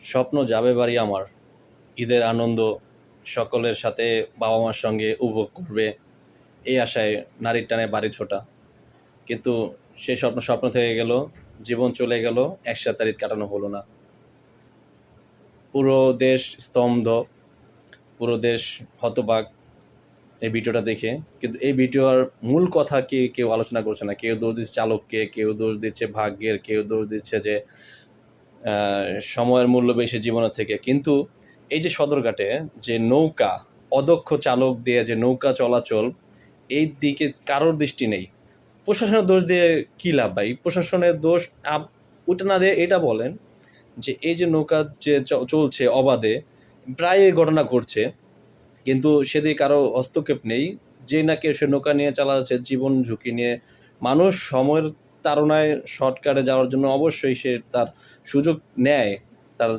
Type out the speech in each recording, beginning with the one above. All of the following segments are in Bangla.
স্বপ্ন যাবে বাড়ি আমার, ঈদের আনন্দ সকলের সাথে বাবা মার সঙ্গে উপভোগ করবে, এই আশায় নারীর টানে বাড়ি ছোটা। কিন্তু সেই স্বপ্ন স্বপ্ন থেকে গেল, জীবন চলে গেল, একসাথে তার ঈদ কাটানো হলো না। পুরো দেশ স্তব্ধ, পুরো দেশ হতবাক এই ভিডিওটা দেখে। কিন্তু এই ভিডিওর মূল কথা কি কেউ আলোচনা করছে না। কেউ দোষ দিচ্ছে চালককে, কেউ দোষ দিচ্ছে ভাগ্যের, কেউ দোষ দিচ্ছে যে সময়ের মূল্য বেশি জীবনের থেকে। কিন্তু এই যে সদরঘাটে যে নৌকা, অদক্ষ চালক দিয়ে যে নৌকা চলাচল, এই দিকে কারোর দৃষ্টি নেই। প্রশাসনের দোষ দিয়ে কী লাভ ভাই? প্রশাসনের দোষ ওটা না দিয়ে এটা বলেন যে এই যে নৌকা যে চলছে অবাধে, প্রায় এই ঘটনা ঘটছে, কিন্তু সেদিকে কারো হস্তক্ষেপ নেই। যে নাকি সে নৌকা নিয়ে চালাচ্ছে জীবন ঝুঁকি নিয়ে, মানুষ সময়ের তাড়নায় শর্টকাটে যাওয়ার জন্য অবশ্যই সে তার সুযোগ নেয় তার,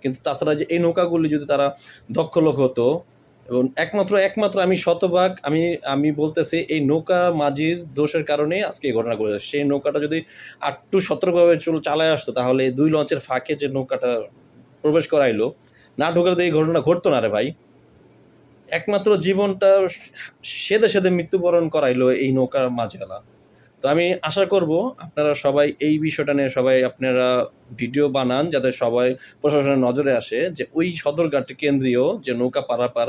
কিন্তু তাছাড়া যে এই নৌকাগুলি যদি তারা দক্ষ লোক হতো, এবং একমাত্র আমি শতভাগ আমি বলতেছি এই নৌকা মাঝির দোষের কারণেই আজকে এই ঘটনা ঘটেছে। সেই নৌকাটা যদি আটটু সতর্কভাবে চালায় আসতো, তাহলে এই 2 লঞ্চের ফাঁকে যে নৌকাটা প্রবেশ করাইলো, না ঢোকালে তো এই ঘটনা ঘটতো না রে ভাই। একমাত্র জীবনটা সেদে সেদে মৃত্যুবরণ করাইলো এই নৌকার মাঝিওয়ালা। তো আমি আশা করব আপনারা সবাই এই বিষয়টা নিয়ে সবাই আপনারা ভিডিও বানান, যাতে সবাই প্রশাসনের নজরে আসে যে ওই সদরঘাট কেন্দ্রীয় যে নৌকা পারাপার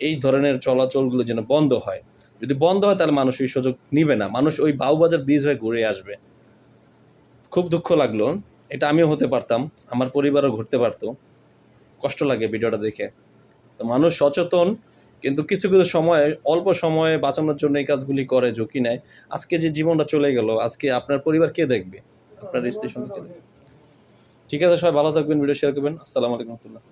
এই ধরনের চলাচলগুলো যেন বন্ধ হয়। যদি বন্ধ হয় তাহলে মানুষ ওই সুযোগ নিবে না, মানুষ ওই বাউবাজার ব্রিজ হয়ে ঘুরে আসবে। খুব দুঃখ লাগলো, এটা আমিও হতে পারতাম, আমার পরিবারও ঘুরতে পারতো। কষ্ট লাগে ভিডিওটা দেখে। তো মানুষ সচেতন, কিন্তু কিছু কিছু সময়ে অল্প সময়ে বাঁচানোর জন্য এই কাজগুলি করে, ঝুঁকি নেয়। আজকে যে জীবনটা চলে গেল, আজকে আপনার পরিবার কে দেখবে? আপনার স্ত্রী সন্তান কে দেখবে? ঠিক আছে, সবাই ভালো থাকবেন, ভিডিও শেয়ার করবেন। আসসালামু আলাইকুম।